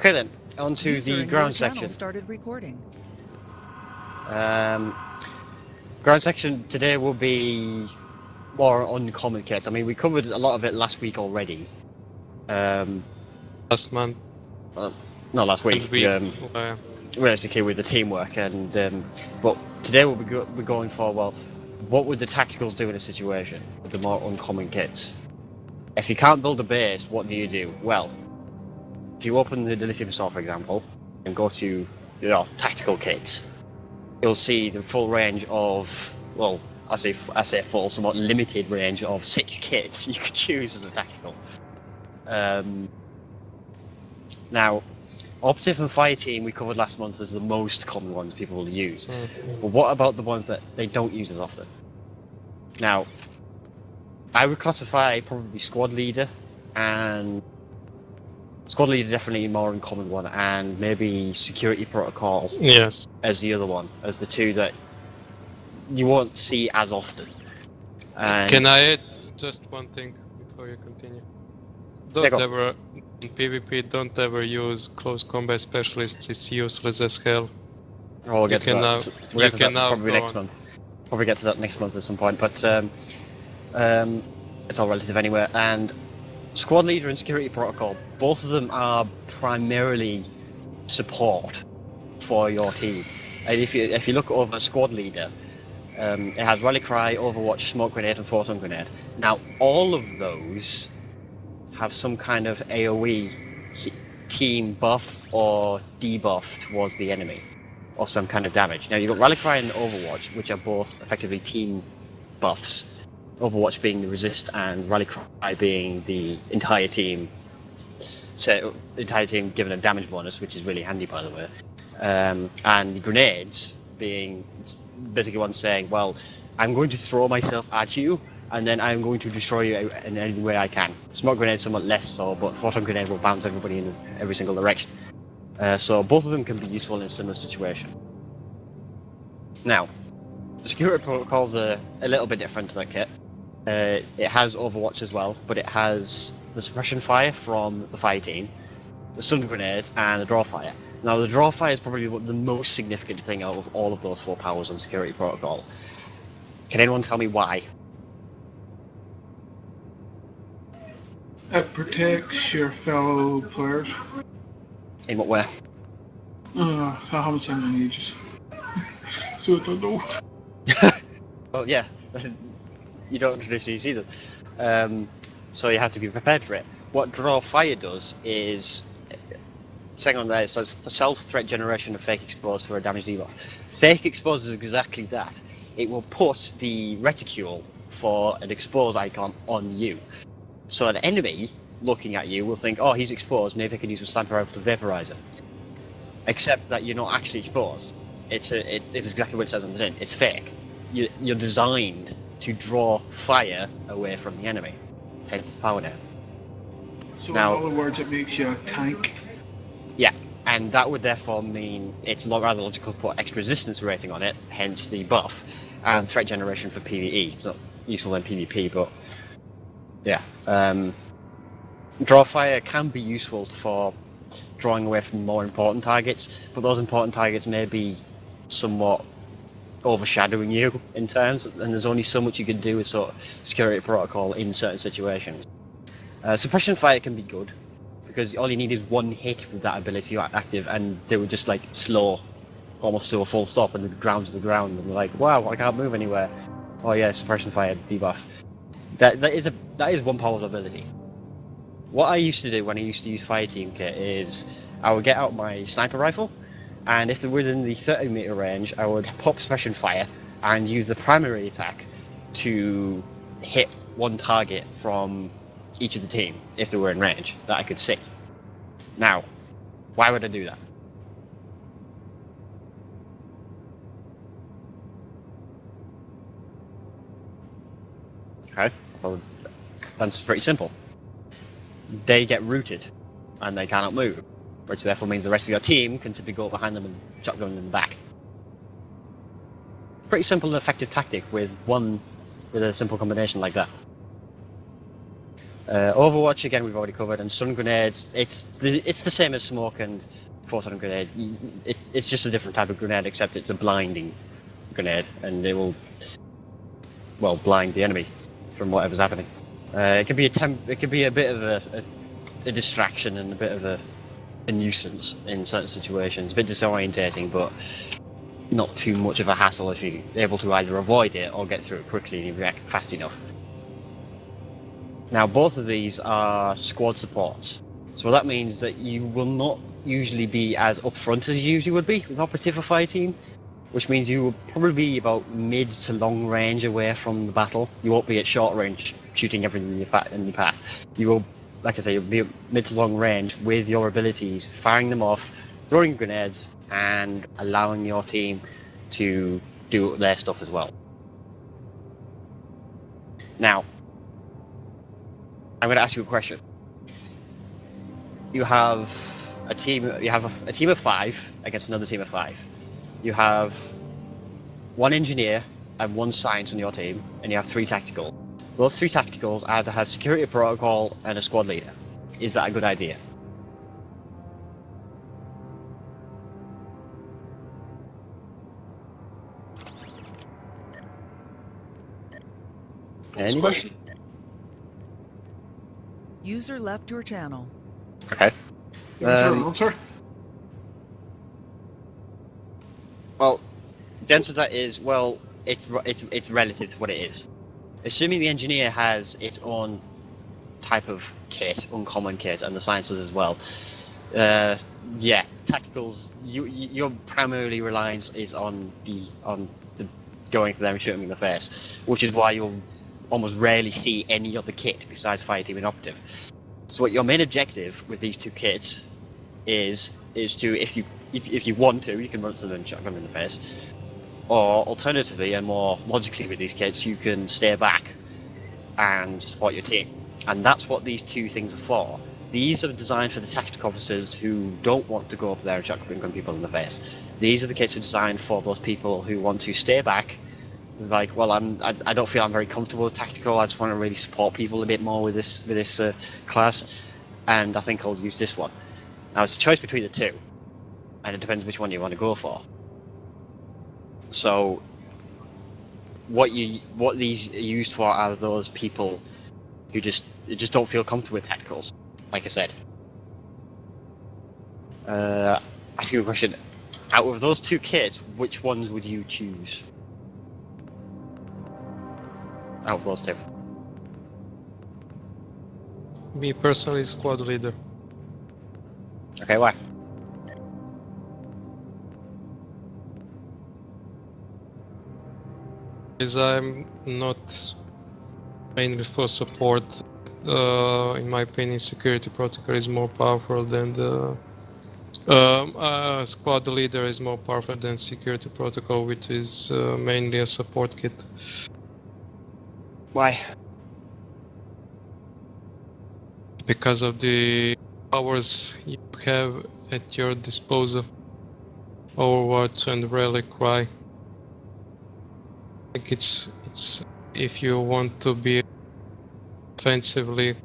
Okay then, on to the ground section. Started recording. Ground section today will be more uncommon kits. I mean, we covered a lot of it last week already. Last month. Not last week. Realistically, with the teamwork, and but today we'll be going for, well, what would the tacticals do in a situation with the more uncommon kits? If you can't build a base, what do you do? Well, if you open the lithium store, for example, and go to tactical kits, you'll see the full range of, well, I say full, somewhat limited range of 6 kits you could choose as a tactical. Now, Operative and Fire Team we covered last month as the most common ones people will use. But what about the ones that they don't use as often? Now, I would classify probably Squad Leader, and Squad Leader definitely a more uncommon one, and maybe Security Protocol as the other one, as the two that you won't see as often. And can I add just one thing before you continue? Don't ever, in PvP, don't ever use close combat specialists, it's useless as hell. Oh, we'll get to that. We'll get to that probably next month. Probably get to that next month at some point, but it's all relative anyway. And Squad Leader and Security Protocol, both of them are primarily support for your team. And if you look over Squad Leader, it has Rally Cry, Overwatch, Smoke Grenade, and Photon Grenade. Now, all of those have some kind of AoE team buff or debuff towards the enemy, or some kind of damage. Now, you've got Rally Cry and Overwatch, which are both effectively team buffs. Overwatch being the resist, and Rally Cry being the entire team. So the entire team given a damage bonus, which is really handy, by the way. And the grenades being basically one saying, well, I'm going to throw myself at you, and then I'm going to destroy you in any way I can. Smoke Grenade somewhat less so, but Photon Grenade will bounce everybody in every single direction. So both of them can be useful in a similar situation. Now, Security Protocol's a little bit different to that kit. It has Overwatch as well, but it has the Suppression Fire from the Fire Team, the Stun Grenade, and the Draw Fire. Now, the Draw Fire is probably the most significant thing out of all of those 4 powers on Security Protocol. Can anyone tell me why? It protects your fellow players. In what way? I haven't seen it in ages, so I don't know. Well, yeah, you don't introduce these either. So you have to be prepared for it. What Draw Fire does is, saying on there, it says self-threat generation of Fake Expose for a damage debuff. Fake Expose is exactly that. It will put the reticule for an expose icon on you. So an enemy looking at you will think, oh, he's exposed, maybe I can use a sniper rifle to vaporize him. Except that you're not actually exposed. It's exactly what it says on the tin. It's fake. You're designed to draw fire away from the enemy. Hence the power name. So now, in other words, it makes you a tank. Yeah, and that would therefore mean it's rather logical to put extra resistance rating on it, hence the buff, and threat generation for PvE. It's not useful in PvP, but yeah. Draw Fire can be useful for drawing away from more important targets, but those important targets may be somewhat overshadowing you in terms, and there's only so much you can do with sort of Security Protocol in certain situations. Suppression Fire can be good, because all you need is one hit with that ability active, and they would just like slow almost to a full stop, and the ground's the ground, and they're like, wow, I can't move anywhere. Oh yeah, Suppression Fire debuff. That is one powerful ability. What I used to do when I used to use Fire Team kit is I would get out my sniper rifle, and if they're within the 30 meter range, I would pop Suppression Fire and use the primary attack to hit one target from each of the team if they were in range that I could see. Now, why would I do that? Okay, well, that's pretty simple. They get rooted, and they cannot move, which therefore means the rest of your team can simply go behind them and shotgun them in the back. Pretty simple and effective tactic with a simple combination like that. Overwatch again we've already covered, and stun grenades. It's the same as smoke and photon grenade. It's just a different type of grenade, except it's a blinding grenade, and it will blind the enemy from whatever's happening. It could be a bit of a distraction and a bit of a nuisance in certain situations. A bit disorientating, but not too much of a hassle if you're able to either avoid it or get through it quickly and you react fast enough. Now, both of these are squad supports, so that means that you will not usually be as upfront as you usually would be with operative or fire team, which means you will probably be about mid to long range away from the battle. You won't be at short range shooting everything in your path. You will, like I say, you'll be at mid to long range with your abilities, firing them off, throwing grenades, and allowing your team to do their stuff as well. Now, I'm going to ask you a question. You have a team. You have a team of 5 against another team of 5. You have 1 engineer and 1 science on your team, and you have 3 tactical. Those 3 tacticals either have security protocol and a squad leader. Is that a good idea? Anybody? User left your channel. Okay. Sir. Well, the answer to that is, well, it's relative to what it is. Assuming the engineer has its own type of kit, uncommon kit, and the science does as well. Yeah, tacticals. Your primarily reliance is on the going for them and shooting them in the face, which is why you'll almost rarely see any other kit besides fire team and operative. So what your main objective with these 2 kits is to, if you want to, you can run to them and shotgun them in the face, or alternatively and more logically with these kits, you can stay back and support your team. And that's what these 2 things are for. These are designed for the tactical officers who don't want to go up there and shotgun people in the face. These are the kits that are designed for those people who want to stay back. Like, well, I don't feel I'm very comfortable with tactical. I just want to really support people a bit more with this class, and I think I'll use this one. Now it's a choice between the 2, and it depends which one you want to go for. So, what these are used for are those people who just don't feel comfortable with tacticals. Like I said. Ask you a question. Out of those 2 kits, which ones would you choose? Out of those 2. Me personally, squad leader. Okay, why? Because I'm not mainly for support. In my opinion, security protocol is more powerful than the squad leader is more powerful than security protocol, which is mainly a support kit. Why? Because of the powers you have at your disposal. Overwatch and Rally Cry. I think it's if you want to be offensively,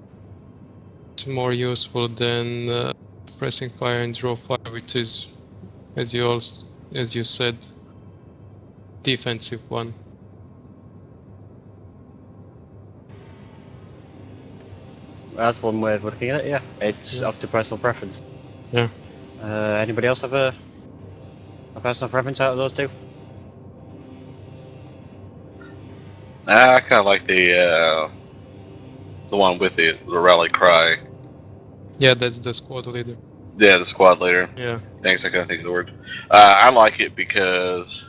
it's more useful than pressing fire and draw fire, which is, as you said, defensive one. That's one way of looking at it, yeah. It's up to personal preference. Yeah. Anybody else have a personal preference out of those 2? I kind of like the one with the rally cry. Yeah, that's the squad leader. Yeah, the squad leader. Yeah. Thanks, I couldn't think of the word. I like it because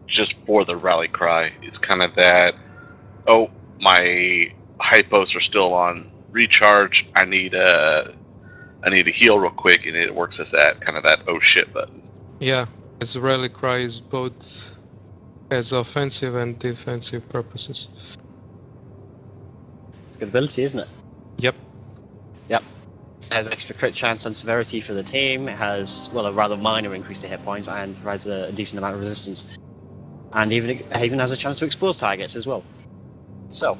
just for the rally cry, it's kind of that. Oh, my hypos are still on recharge. I need to heal real quick, and it works as that kind of that oh shit button. Yeah, as Rally Cry is both as offensive and defensive purposes. It's a good ability, isn't it? Yep. Yep. It has extra crit chance and severity for the team. It has, well, a rather minor increase to hit points and provides a decent amount of resistance. And even has a chance to expose targets as well. So,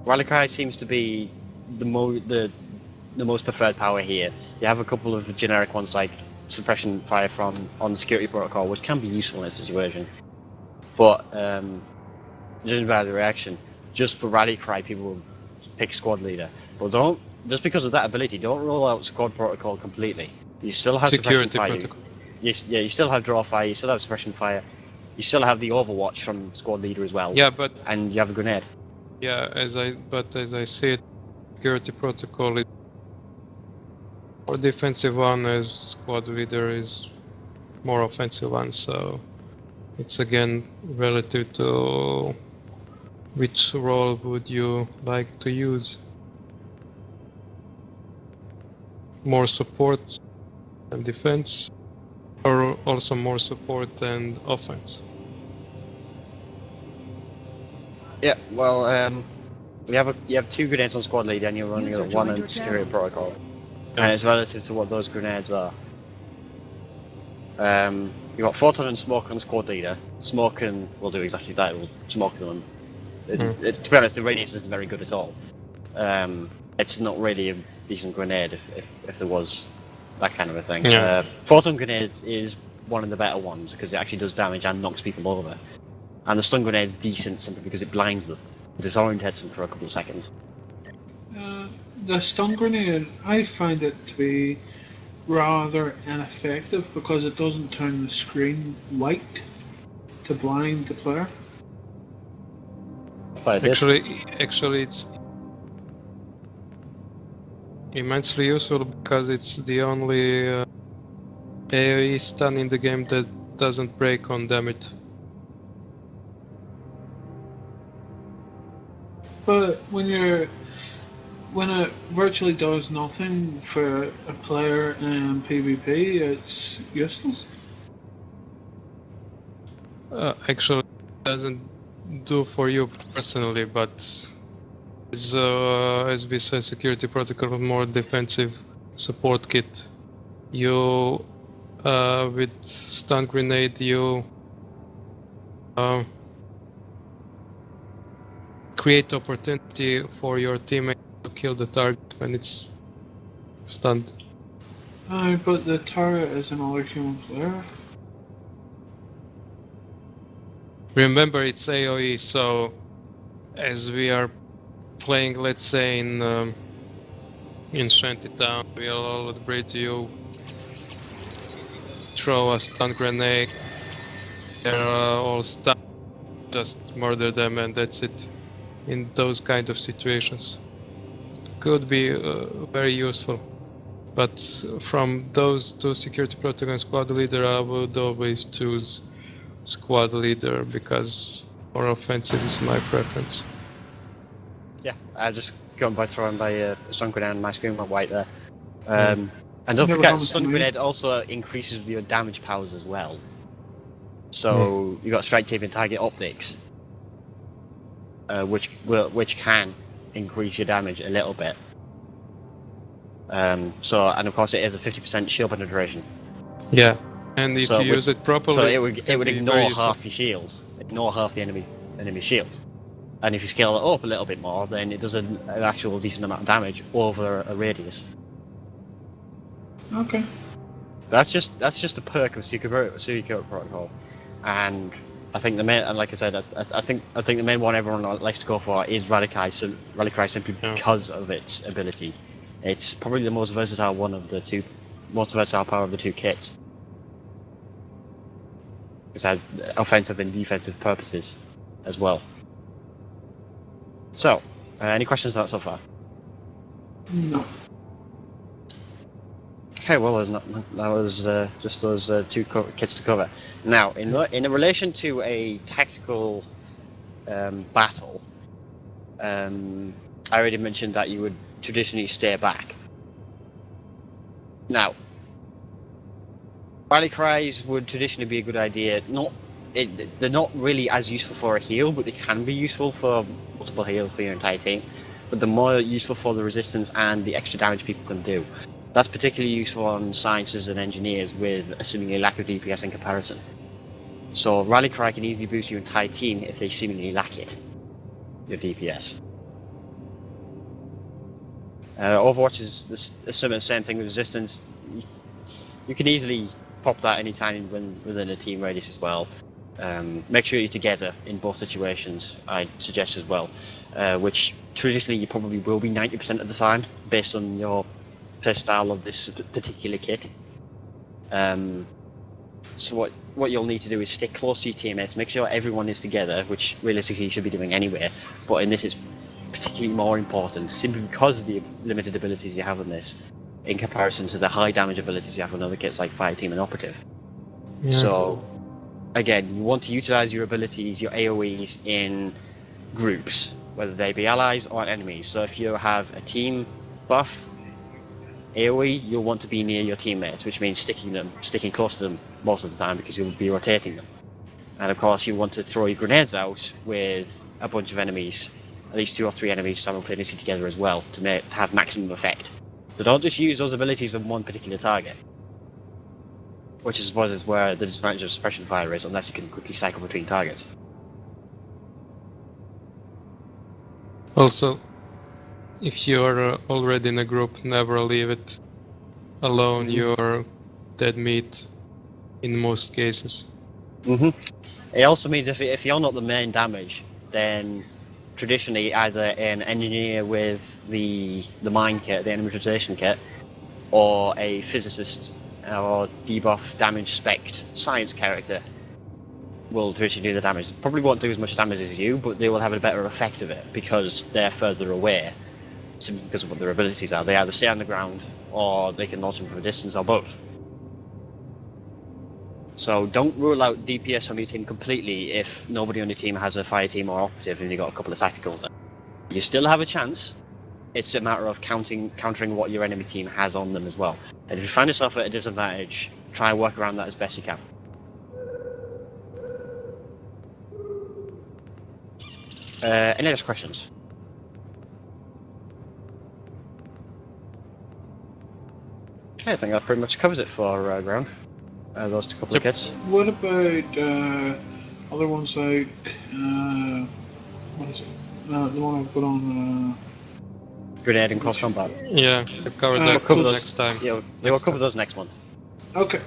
Rally Cry seems to be the most preferred power here. You have a couple of generic ones like suppression fire from on the security protocol, which can be useful in a situation. But judging by the reaction, just for Rally Cry, people will pick squad leader. But don't just because of that ability, don't roll out squad protocol completely. You still have Security suppression fire. protocol. Yeah, you still have draw fire. You still have suppression fire. You still have the Overwatch from squad leader as well. Yeah, but And you have a grenade. yeah, as I said, security protocol is more defensive one, as squad leader is more offensive one. So it's again relative to which role would you like to use. More support and defense, or also more support and offense? Yeah, well, you have 2 grenades on squad leader, and you're running User one joined on your security channel. protocol, and it's relative to what those grenades are. You got photon and smoke on squad leader. Smoke will do exactly that. It will smoke them. To be honest, the radius isn't very good at all. It's not really a decent grenade if there was that kind of a thing. Yeah. Photon grenade is one of the better ones because it actually does damage and knocks people over. And the stun grenade is decent simply because it blinds them, disorientates them for a couple of seconds. The stun grenade, I find it to be rather ineffective because it doesn't turn the screen white to blind the player. Actually, it's immensely useful because it's the only AoE stun in the game that doesn't break on damage. But when it virtually does nothing for a player in PvP, it's useless. Actually, it doesn't do for you personally, but as we said, security protocol with more defensive support kit. You with stun grenade, you create opportunity for your teammate to kill the target when it's stunned. But the target is another human player. Remember, it's AoE, so as we are playing, let's say in Shantytown, we'll all agree to you throw a stun grenade. They're all stunned, just murder them, and that's it. In those kind of situations, it could be very useful. But from those 2, security protocol and squad leader, I would always choose squad leader because more offensive is my preference. Yeah, I just got by throwing by a stun grenade and my screen went white there. And don't Never forget, happens to stun me. grenade also increases your damage powers as well. So you got strike taping target optics, which can increase your damage a little bit. And of course it is a 50% shield penetration. Yeah, and if So you use it properly, So it would can be ignore very useful. half your shields, ignore half the enemy shields. And if you scale it up a little bit more, then it does an actual decent amount of damage over a radius. Okay. That's just a perk of security protocol, and I think the main, and like I said, I think the main one everyone likes to go for is Rally Cry simply because of its ability. It's probably the most versatile power of the 2 kits. It has offensive and defensive purposes as well. So, any questions on that so far? No. Okay, well, that was just those 2 kits to cover. Now, in relation to a tactical battle, I already mentioned that you would traditionally stay back. Now, rally cries would traditionally be a good idea. They're not really as useful for a heal, but they can be useful for multiple heals for your entire team. But they're more useful for the resistance and the extra damage people can do. That's particularly useful on sciences and engineers with a seemingly lack of DPS in comparison. So Rally Cry can easily boost your entire team if they seemingly lack it, your DPS. Overwatch is the same thing with resistance. You can easily pop that anytime within a team radius as well. Make sure you're together in both situations, I'd suggest as well, which traditionally you probably will be 90% of the time based on your play style of this particular kit. So what you'll need to do is stick close to your teammates, make sure everyone is together, which realistically you should be doing anyway, but in this it's particularly more important simply because of the limited abilities you have on this in comparison to the high damage abilities you have on other kits like Fireteam and Operative. Yeah. So again, you want to utilize your abilities, your AoEs in groups, whether they be allies or enemies. So if you have a team buff AoE, you'll want to be near your teammates, which means sticking close to them most of the time because you'll be rotating them. And of course you want to throw your grenades out with a bunch of enemies, at least 2 or 3 enemies simultaneously together as well, to have maximum effect. So don't just use those abilities on one particular target, which I suppose is where the disadvantage of suppression fire is, unless you can quickly cycle between targets. Also, if you're already in a group, never leave it alone. You're dead meat in most cases. It also means if you're not the main damage, then traditionally either an engineer with the mine kit, the enemy rotation kit, or a physicist or debuff damage spec'd science character will traditionally do the damage. They probably won't do as much damage as you, but they will have a better effect of it because they're further away, simply because of what their abilities are. They either stay on the ground or they can launch them from a distance, or both. So don't rule out DPS from your team completely if nobody on your team has a fire team or operative and you've got a couple of tacticals there. You still have a chance. It's a matter of countering what your enemy team has on them as well. And if you find yourself at a disadvantage, try and work around that as best you can. Any other questions? Okay, I think that pretty much covers it for ground. Those couple of kits. What about other ones like what is it? The one I put on. Grenade and cross combat. Yeah, we'll cover that We'll cover those next time. Yeah, we'll cover those next month. Okay.